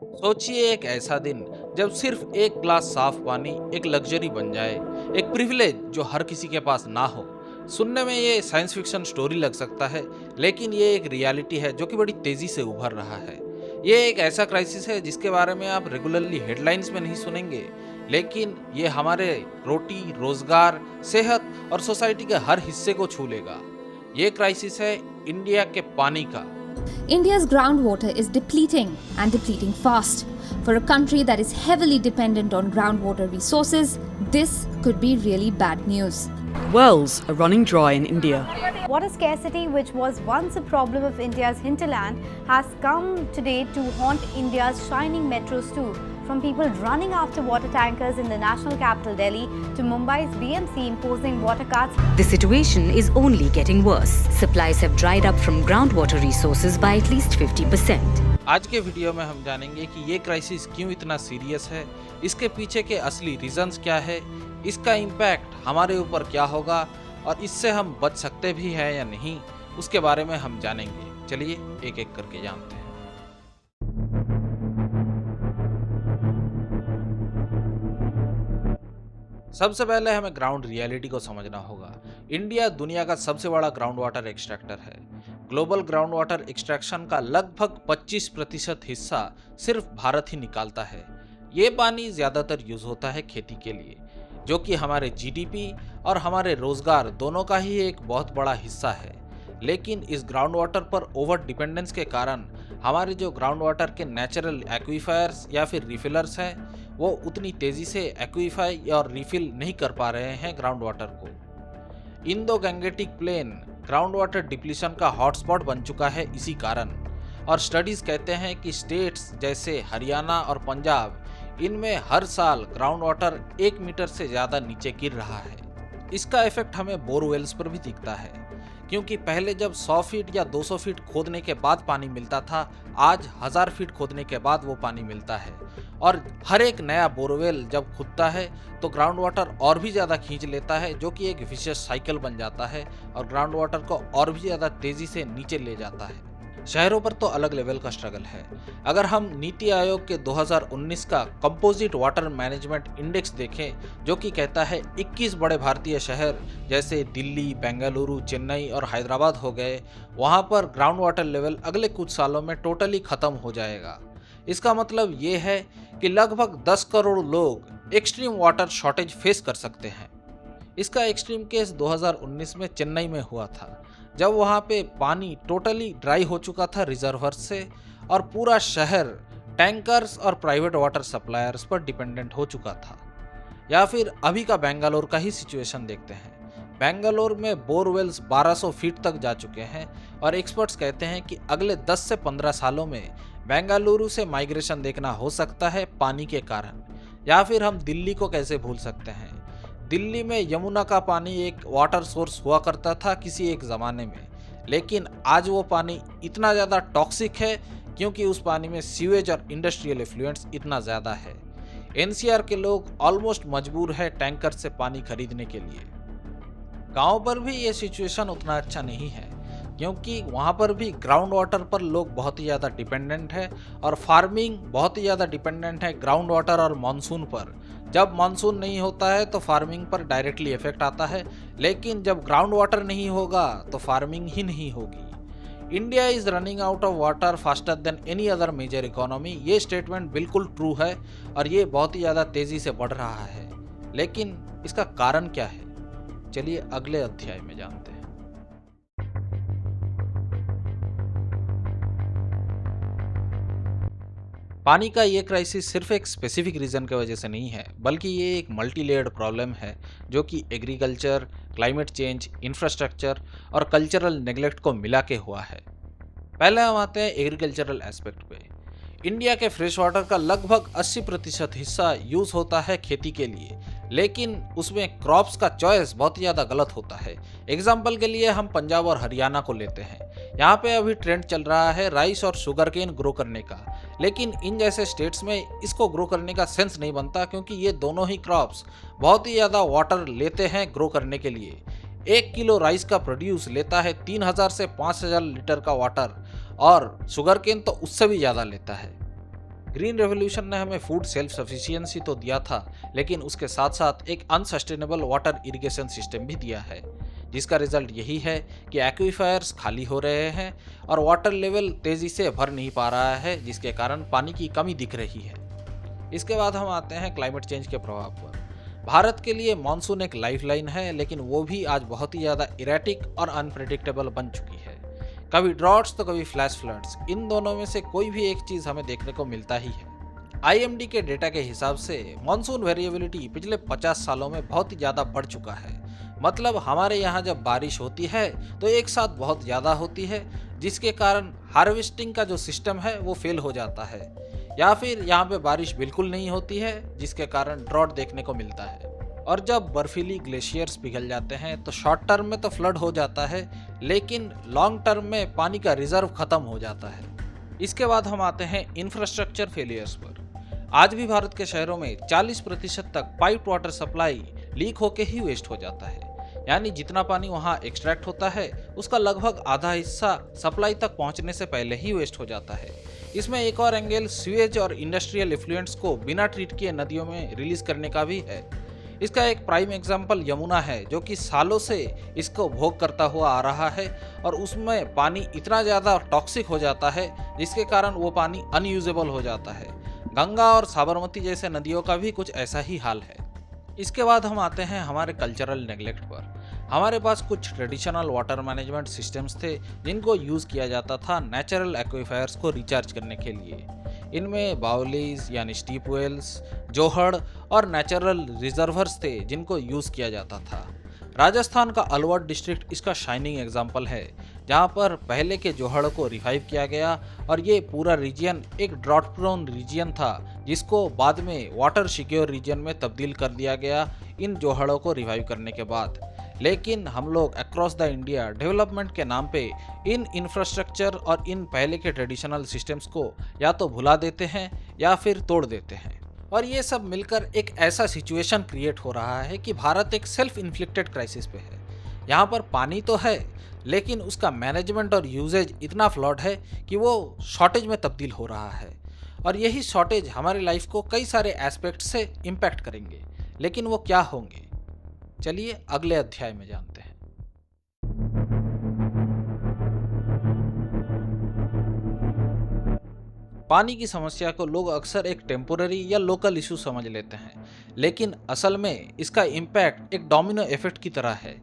सोचिए एक ऐसा दिन जब सिर्फ एक ग्लास साफ पानी एक लग्जरी बन जाए, एक प्रिविलेज जो हर किसी के पास ना हो। सुनने में ये साइंस फिक्शन स्टोरी लग सकता है, लेकिन ये एक रियलिटी है जो कि बड़ी तेजी से उभर रहा है। ये एक ऐसा क्राइसिस है जिसके बारे में आप रेगुलरली हेडलाइंस में नहीं सुनेंगे, लेकिन ये हमारे रोटी, रोजगार, सेहत और सोसाइटी के हर हिस्से को छू लेगा। ये क्राइसिस है इंडिया के पानी का। India's groundwater is depleting and depleting fast. For a country that is heavily dependent on groundwater resources, this could be really bad news. Wells are running dry in India. Water scarcity, which was once a problem of India's hinterland, has come today to haunt India's shining metros too. From people running after water tankers in the national capital Delhi to Mumbai's BMC imposing water cuts. The situation is only getting worse. Supplies have dried up from groundwater resources by at least 50%. आज के video में हम जानेंगे कि ये crisis क्यों इतना serious है, इसके पीछे के असली रीजंस क्या है, इसका इम्पैक्ट हमारे ऊपर क्या होगा और इससे हम बच सकते भी हैं या नहीं, उसके बारे में हम जानेंगे। चलिए एक एक करके जानते हैं। सबसे पहले हमें ग्राउंड रियलिटी को समझना होगा। इंडिया दुनिया का सबसे बड़ा ग्राउंड वाटर एक्सट्रैक्टर है। ग्लोबल ग्राउंड वाटर एक्सट्रैक्शन का लगभग 25% हिस्सा सिर्फ भारत ही निकालता है। ये पानी ज़्यादातर यूज़ होता है खेती के लिए, जो कि हमारे जीडीपी और हमारे रोजगार दोनों का ही एक बहुत बड़ा हिस्सा है। लेकिन इस ग्राउंड वाटर पर ओवर डिपेंडेंस के कारण हमारे जो ग्राउंड वाटर के नेचुरल एक्वीफायर्स या फिर रिफिलर्स हैं, वो उतनी तेज़ी से एक्वीफाई और रिफिल नहीं कर पा रहे हैं ग्राउंड वाटर को। Indo Gangetic plain ground water depletion का हॉटस्पॉट बन चुका है इसी कारण, और स्टडीज़ कहते हैं कि स्टेट्स जैसे हरियाणा और पंजाब, इनमें हर साल ग्राउंड वाटर 1 मीटर से ज़्यादा नीचे गिर रहा है। इसका इफेक्ट हमें बोरवेल्स पर भी दिखता है, क्योंकि पहले जब 100 फीट या 200 फीट खोदने के बाद पानी मिलता था, आज 1000 फीट खोदने के बाद वो पानी मिलता है। और हर एक नया बोरवेल जब खुदता है तो ग्राउंड वाटर और भी ज़्यादा खींच लेता है, जो कि एक विशेष साइकिल बन जाता है और ग्राउंड वाटर को और भी ज़्यादा तेज़ी से नीचे ले जाता है। शहरों पर तो अलग लेवल का स्ट्रगल है। अगर हम नीति आयोग के 2019 का कंपोजिट वाटर मैनेजमेंट इंडेक्स देखें, जो कि कहता है 21 बड़े भारतीय शहर जैसे दिल्ली, बेंगलुरु, चेन्नई और हैदराबाद हो गए, वहाँ पर ग्राउंड वाटर लेवल अगले कुछ सालों में टोटली ख़त्म हो जाएगा। इसका मतलब ये है कि लगभग 10 करोड़ लोग एक्सट्रीम वाटर शॉर्टेज फेस कर सकते हैं। इसका एक्सट्रीम केस 2019 में चेन्नई में हुआ था, जब वहाँ पे पानी टोटली ड्राई हो चुका था रिजर्वर से और पूरा शहर टैंकर्स और प्राइवेट वाटर सप्लायर्स पर डिपेंडेंट हो चुका था। या फिर अभी का बेंगलोर का ही सिचुएशन देखते हैं। बेंगलोर में बोरवेल्स 1200 फीट तक जा चुके हैं और एक्सपर्ट्स कहते हैं कि अगले 10 से 15 सालों में बेंगलुरु से माइग्रेशन देखना हो सकता है पानी के कारण। या फिर हम दिल्ली को कैसे भूल सकते हैं। दिल्ली में यमुना का पानी एक वाटर सोर्स हुआ करता था किसी एक ज़माने में, लेकिन आज वो पानी इतना ज़्यादा टॉक्सिक है क्योंकि उस पानी में सीवेज और इंडस्ट्रियल एफ्लुएंट्स इतना ज़्यादा है। एनसीआर के लोग ऑलमोस्ट मजबूर है टैंकर से पानी खरीदने के लिए। गांव पर भी ये सिचुएशन उतना अच्छा नहीं है, क्योंकि वहाँ पर भी ग्राउंड वाटर पर लोग बहुत ही ज़्यादा डिपेंडेंट है और फार्मिंग बहुत ही ज़्यादा डिपेंडेंट है ग्राउंड वाटर और मानसून पर। जब मानसून नहीं होता है तो फार्मिंग पर डायरेक्टली इफेक्ट आता है, लेकिन जब ग्राउंड वाटर नहीं होगा तो फार्मिंग ही नहीं होगी। India is running out of water faster than any other major economy, ये स्टेटमेंट बिल्कुल ट्रू है और ये बहुत ही ज़्यादा तेज़ी से बढ़ रहा है। लेकिन इसका कारण क्या है, चलिए अगले अध्याय में जानते हैं। पानी का ये क्राइसिस सिर्फ एक स्पेसिफिक रीज़न की वजह से नहीं है, बल्कि ये एक मल्टी लेयर्ड प्रॉब्लम है जो कि एग्रीकल्चर, क्लाइमेट चेंज, इंफ्रास्ट्रक्चर और कल्चरल नेग्लेक्ट को मिला के हुआ है। पहले हम आते हैं एग्रीकल्चरल एस्पेक्ट पे। इंडिया के फ्रेश वाटर का लगभग 80% हिस्सा यूज़ होता है खेती के लिए, लेकिन उसमें क्रॉप्स का चॉइस बहुत ही ज़्यादा गलत होता है। एग्जाम्पल के लिए हम पंजाब और हरियाणा को लेते हैं। यहाँ पे अभी ट्रेंड चल रहा है राइस और शुगर केन ग्रो करने का, लेकिन इन जैसे स्टेट्स में इसको ग्रो करने का सेंस नहीं बनता, क्योंकि ये दोनों ही क्रॉप्स बहुत ही ज़्यादा वाटर लेते हैं ग्रो करने के लिए। 1 किलो राइस का प्रोड्यूस लेता है 3000 से 5000 लीटर का वाटर, और शुगर केन तो उससे भी ज़्यादा लेता है। ग्रीन रेवोल्यूशन ने हमें फूड सेल्फ सफिशिएंसी तो दिया था, लेकिन उसके साथ साथ एक अनसस्टेनेबल वाटर इरिगेशन सिस्टम भी दिया है, जिसका रिजल्ट यही है कि एक्वीफायर्स खाली हो रहे हैं और वाटर लेवल तेजी से भर नहीं पा रहा है, जिसके कारण पानी की कमी दिख रही है। इसके बाद हम आते हैं क्लाइमेट चेंज के प्रभाव पर। भारत के लिए मानसून एक लाइफलाइन है, लेकिन वो भी आज बहुत ही ज़्यादा इरेटिक और अनप्रेडिक्टेबल बन चुकी है। कभी ड्रॉट्स तो कभी फ्लैश फ्लड्स, इन दोनों में से कोई भी एक चीज़ हमें देखने को मिलता ही है। IMD के डेटा के हिसाब से मानसून वेरिएबिलिटी पिछले 50 सालों में बहुत ही ज़्यादा बढ़ चुका है। मतलब हमारे यहाँ जब बारिश होती है तो एक साथ बहुत ज़्यादा होती है, जिसके कारण हार्वेस्टिंग का जो सिस्टम है वो फेल हो जाता है, या फिर यहाँ पे बारिश बिल्कुल नहीं होती है, जिसके कारण ड्रॉट देखने को मिलता है। और जब बर्फीली ग्लेशियर्स पिघल जाते हैं तो शॉर्ट टर्म में तो फ्लड हो जाता है, लेकिन लॉन्ग टर्म में पानी का रिजर्व खत्म हो जाता है। इसके बाद हम आते हैं इंफ्रास्ट्रक्चर फेलियर्स पर। आज भी भारत के शहरों में 40% तक पाइप वाटर सप्लाई लीक होके ही वेस्ट हो जाता है, यानी जितना पानी वहाँ एक्सट्रैक्ट होता है उसका लगभग आधा हिस्सा सप्लाई तक पहुँचने से पहले ही वेस्ट हो जाता है। इसमें एक और एंगल सीवेज और इंडस्ट्रियल इफ्लुएंट्स को बिना ट्रीट किए नदियों में रिलीज करने का भी है। इसका एक प्राइम एग्जाम्पल यमुना है, जो कि सालों से इसको भोग करता हुआ आ रहा है और उसमें पानी इतना ज़्यादा टॉक्सिक हो जाता है जिसके कारण वो पानी अनयूजेबल हो जाता है। गंगा और साबरमती जैसे नदियों का भी कुछ ऐसा ही हाल है। इसके बाद हम आते हैं हमारे कल्चरल नेग्लेक्ट पर। हमारे पास कुछ ट्रेडिशनल वाटर मैनेजमेंट सिस्टम्स थे जिनको यूज़ किया जाता था नेचुरल एक्वीफायर्स को रिचार्ज करने के लिए। इनमें बाउलीज यानी स्टीप वेल्स, जोहड़ और नेचुरल रिजर्वर्स थे जिनको यूज़ किया जाता था। राजस्थान का अलवर डिस्ट्रिक्ट इसका शाइनिंग एग्जाम्पल है, जहाँ पर पहले के जोहड़ को रिवाइव किया गया और ये पूरा रीजन एक ड्रॉट प्रोन रीजन था, जिसको बाद में वाटर सिक्योर रीजन में तब्दील कर दिया गया इन जोहड़ों को रिवाइव करने के बाद। लेकिन हम लोग अक्रॉस द इंडिया डेवलपमेंट के नाम पे इन इंफ्रास्ट्रक्चर और इन पहले के ट्रेडिशनल सिस्टम्स को या तो भुला देते हैं या फिर तोड़ देते हैं, और ये सब मिलकर एक ऐसा सिचुएशन क्रिएट हो रहा है कि भारत एक सेल्फ इन्फ्लिक्टेड क्राइसिस पे है। यहाँ पर पानी तो है, लेकिन उसका मैनेजमेंट और यूजेज इतना फ्लॉड है कि वो शॉर्टेज में तब्दील हो रहा है, और यही शॉर्टेज हमारी लाइफ को कई सारे एस्पेक्ट से इम्पैक्ट करेंगे। लेकिन वो क्या होंगे, चलिए अगले अध्याय में जानते हैं। पानी की समस्या को लोग अक्सर एक टेम्पोररी या लोकल इशू समझ लेते हैं, लेकिन असल में इसका इम्पैक्ट एक डोमिनो इफेक्ट की तरह है।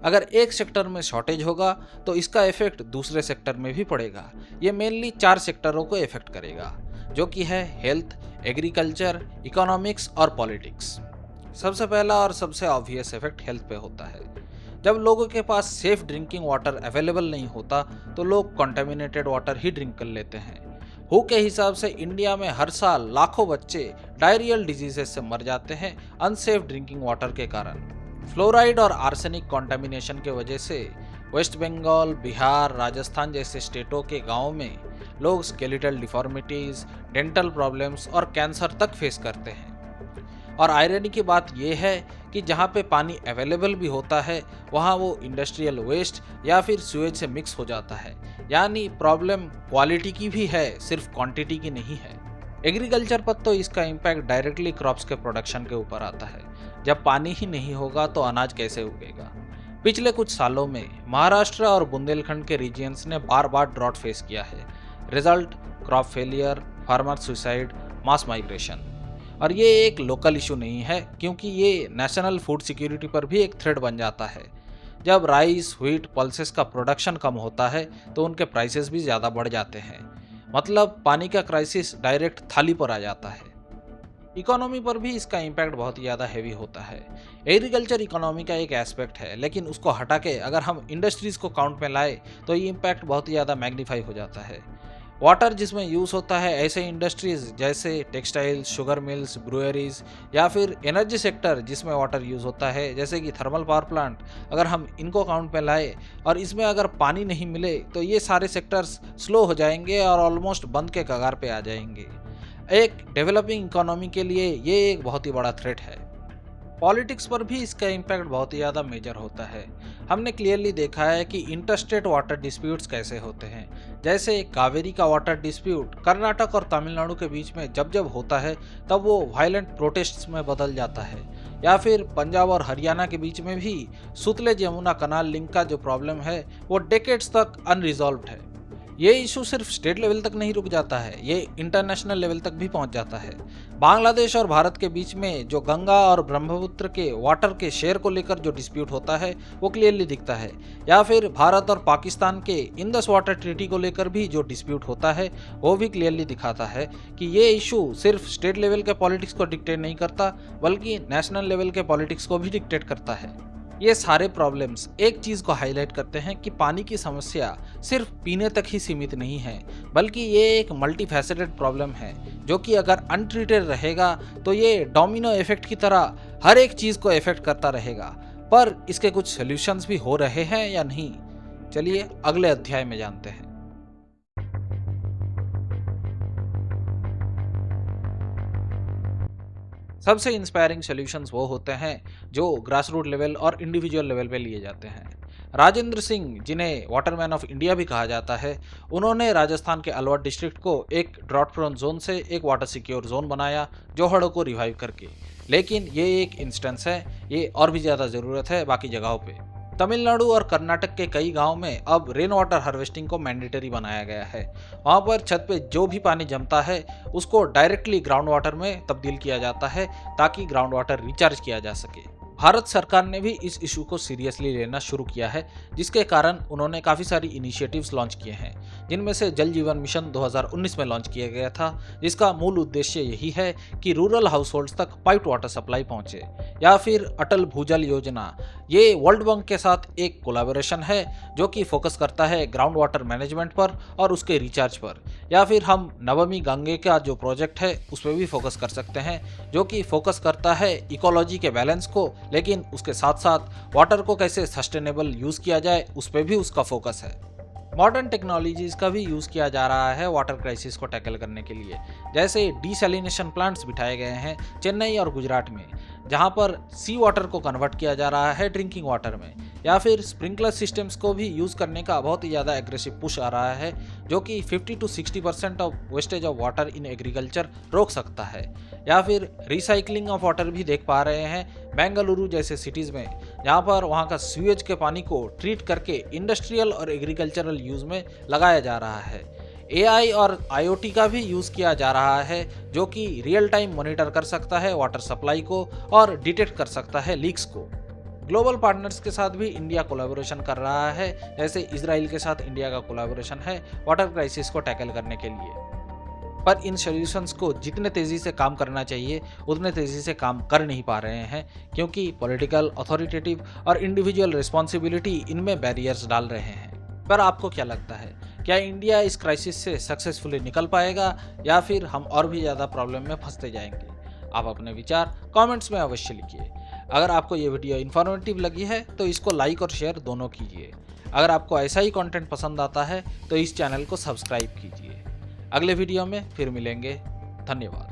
अगर एक सेक्टर में शॉर्टेज होगा तो इसका इफेक्ट दूसरे सेक्टर में भी पड़ेगा। ये मेनली 4 सेक्टरों को इफेक्ट करेगा, जो कि है हेल्थ, एग्रीकल्चर, इकोनॉमिक्स और पॉलिटिक्स। सबसे पहला और सबसे ऑब्वियस इफेक्ट हेल्थ पे होता है। जब लोगों के पास सेफ ड्रिंकिंग वाटर अवेलेबल नहीं होता तो लोग कॉन्टेमिनेटेड वाटर ही ड्रिंक कर लेते हैं। हु के हिसाब से इंडिया में हर साल लाखों बच्चे डायरियल डिजीजेस से मर जाते हैं अनसेफ ड्रिंकिंग वाटर के कारण। फ्लोराइड और आर्सेनिक कॉन्टेमिनेशन के वजह से वेस्ट बंगाल, बिहार, राजस्थान जैसे स्टेटों के गाँव में लोग स्केलेटल डिफॉर्मिटीज, डेंटल प्रॉब्लम्स और कैंसर तक फेस करते हैं। और आयरनी की बात यह है कि जहाँ पे पानी अवेलेबल भी होता है वहाँ वो इंडस्ट्रियल वेस्ट या फिर सीवेज से मिक्स हो जाता है, यानी प्रॉब्लम क्वालिटी की भी है, सिर्फ क्वांटिटी की नहीं है। एग्रीकल्चर पर तो इसका इम्पैक्ट डायरेक्टली क्रॉप्स के प्रोडक्शन के ऊपर आता है। जब पानी ही नहीं होगा तो अनाज कैसे उगेगा। पिछले कुछ सालों में महाराष्ट्र और बुंदेलखंड के रीजियंस ने बार बार ड्रॉट फेस किया है। Result crop failure, farmer suicide, mass migration. और ये एक लोकल इशू नहीं है, क्योंकि ये नेशनल फूड सिक्योरिटी पर भी एक थ्रेट बन जाता है। जब राइस, व्हीट, पल्सेस का प्रोडक्शन कम होता है तो उनके प्राइसेस भी ज़्यादा बढ़ जाते हैं। मतलब पानी का क्राइसिस डायरेक्ट थाली पर आ जाता है। इकोनॉमी पर भी इसका इम्पैक्ट बहुत ही ज़्यादा हैवी होता है। एग्रीकल्चर इकोनॉमी का एक एस्पेक्ट है, लेकिन उसको हटा के अगर हम इंडस्ट्रीज़ को काउंट में लाए तो ये इम्पैक्ट बहुत ही ज़्यादा मैग्नीफाई हो जाता है। वाटर जिसमें यूज़ होता है ऐसे इंडस्ट्रीज़ जैसे टेक्सटाइल्स, शुगर मिल्स, ब्रूअरीज, या फिर एनर्जी सेक्टर जिसमें वाटर यूज़ होता है जैसे कि थर्मल पावर प्लांट, अगर हम इनको काउंट में लाए और इसमें अगर पानी नहीं मिले तो ये सारे सेक्टर्स स्लो हो जाएंगे और ऑलमोस्ट बंद के कगार पे आ जाएंगे। एक डेवलपिंग इकोनॉमी के लिए ये एक बहुत ही बड़ा थ्रेट है। पॉलिटिक्स पर भी इसका इम्पैक्ट बहुत ही ज़्यादा मेजर होता है। हमने क्लियरली देखा है कि इंटरस्टेट वाटर डिस्प्यूट्स कैसे होते हैं। जैसे कावेरी का वाटर डिस्प्यूट कर्नाटक और तमिलनाडु के बीच में जब जब होता है तब वो वायलेंट प्रोटेस्ट्स में बदल जाता है। या फिर पंजाब और हरियाणा के बीच में भी सुतलेज यमुना कनाल लिंक का जो प्रॉब्लम है वो डेकेड्स तक अनरिजॉल्व्ड है। ये इशू सिर्फ स्टेट लेवल तक नहीं रुक जाता है, ये इंटरनेशनल लेवल तक भी पहुंच जाता है। बांग्लादेश और भारत के बीच में जो गंगा और ब्रह्मपुत्र के वाटर के शेयर को लेकर जो डिस्प्यूट होता है वो क्लियरली दिखता है। या फिर भारत और पाकिस्तान के इंडस वाटर ट्रीटी को लेकर भी जो डिस्प्यूट होता है वो भी क्लियरली दिखाता है कि ये इशू सिर्फ स्टेट लेवल के पॉलिटिक्स को डिक्टेट नहीं करता बल्कि नेशनल लेवल के पॉलिटिक्स को भी डिक्टेट करता है। ये सारे प्रॉब्लम्स एक चीज़ को हाईलाइट करते हैं कि पानी की समस्या सिर्फ पीने तक ही सीमित नहीं है, बल्कि ये एक मल्टीफैसेटेड प्रॉब्लम है जो कि अगर अनट्रीटेड रहेगा तो ये डोमिनो इफेक्ट की तरह हर एक चीज़ को इफेक्ट करता रहेगा। पर इसके कुछ सॉल्यूशंस भी हो रहे हैं या नहीं, चलिए अगले अध्याय में जानते हैं। सबसे इंस्पायरिंग सॉल्यूशंस वो होते हैं जो ग्रास रूट लेवल और इंडिविजुअल लेवल पे लिए जाते हैं। राजेंद्र सिंह, जिन्हें वाटरमैन ऑफ इंडिया भी कहा जाता है, उन्होंने राजस्थान के अलवर डिस्ट्रिक्ट को एक ड्रॉट प्रोन जोन से एक वाटर सिक्योर जोन बनाया जोहड़ों को रिवाइव करके। लेकिन ये एक इंस्टेंस है, ये और भी ज़्यादा ज़रूरत है बाकी जगहों पे। तमिलनाडु और कर्नाटक के कई गांव में अब रेन वाटर हार्वेस्टिंग को मैंडेटरी बनाया गया है। वहां पर छत पे जो भी पानी जमता है उसको डायरेक्टली ग्राउंड वाटर में तब्दील किया जाता है ताकि ग्राउंड वाटर रिचार्ज किया जा सके। भारत सरकार ने भी इस इशू को सीरियसली लेना शुरू किया है, जिसके कारण उन्होंने काफ़ी सारी इनिशिएटिव्स लॉन्च किए हैं, जिनमें से जल जीवन मिशन 2019 में लॉन्च किया गया था, जिसका मूल उद्देश्य यही है कि रूरल हाउस होल्ड्स तक पाइप्ड वाटर सप्लाई पहुंचे। या फिर अटल भूजल योजना, ये वर्ल्ड बैंक के साथ एक कोलैबोरेशन है जो कि फोकस करता है ग्राउंड वाटर मैनेजमेंट पर और उसके रिचार्ज पर। या फिर हम नमामि गंगे का जो प्रोजेक्ट है उस पर भी फोकस कर सकते हैं, जो कि फोकस करता है इकोलॉजी के बैलेंस को, लेकिन उसके साथ साथ वाटर को कैसे सस्टेनेबल यूज़ किया जाए उस पर भी उसका फोकस है। मॉडर्न टेक्नोलॉजीज का भी यूज़ किया जा रहा है वाटर क्राइसिस को टैकल करने के लिए। जैसे डीसैलिनेशन प्लांट्स बिठाए गए हैं चेन्नई और गुजरात में, जहां पर सी वाटर को कन्वर्ट किया जा रहा है ड्रिंकिंग वाटर में। या फिर स्प्रिंकलर सिस्टम्स को भी यूज़ करने का बहुत ही ज़्यादा एग्रेसिव पुश आ रहा है, जो कि 50 to 60% of wastage of water in agriculture रोक सकता है। या फिर रिसाइकलिंग ऑफ वाटर भी देख पा रहे हैं बेंगलुरु जैसे सिटीज़ में, जहाँ पर वहाँ का सीवेज के पानी को ट्रीट करके इंडस्ट्रियल और एग्रीकल्चरल यूज़ में लगाया जा रहा है। AI और IoT का भी यूज़ किया जा रहा है, जो कि रियल टाइम मॉनिटर कर सकता है वाटर सप्लाई को और डिटेक्ट कर सकता है लीक्स को। ग्लोबल पार्टनर्स के साथ भी इंडिया कोलैबोरेशन कर रहा है, जैसे इजराइल के साथ इंडिया का कोलैबोरेशन है वाटर क्राइसिस को टैकल करने के लिए। पर इन सॉल्यूशंस को जितने तेज़ी से काम करना चाहिए उतने तेज़ी से काम कर नहीं पा रहे हैं, क्योंकि पॉलिटिकल, अथॉरिटेटिव और इंडिविजुअल रिस्पॉन्सिबिलिटी इनमें बैरियर्स डाल रहे हैं। पर आपको क्या लगता है, क्या इंडिया इस क्राइसिस से सक्सेसफुली निकल पाएगा या फिर हम और भी ज़्यादा प्रॉब्लम में फंसते जाएंगे? आप अपने विचार कमेंट्स में अवश्य लिखिए। अगर आपको ये वीडियो इन्फॉर्मेटिव लगी है तो इसको लाइक और शेयर दोनों कीजिए। अगर आपको ऐसा ही कंटेंट पसंद आता है तो इस चैनल को सब्सक्राइब कीजिए। अगले वीडियो में फिर मिलेंगे। धन्यवाद।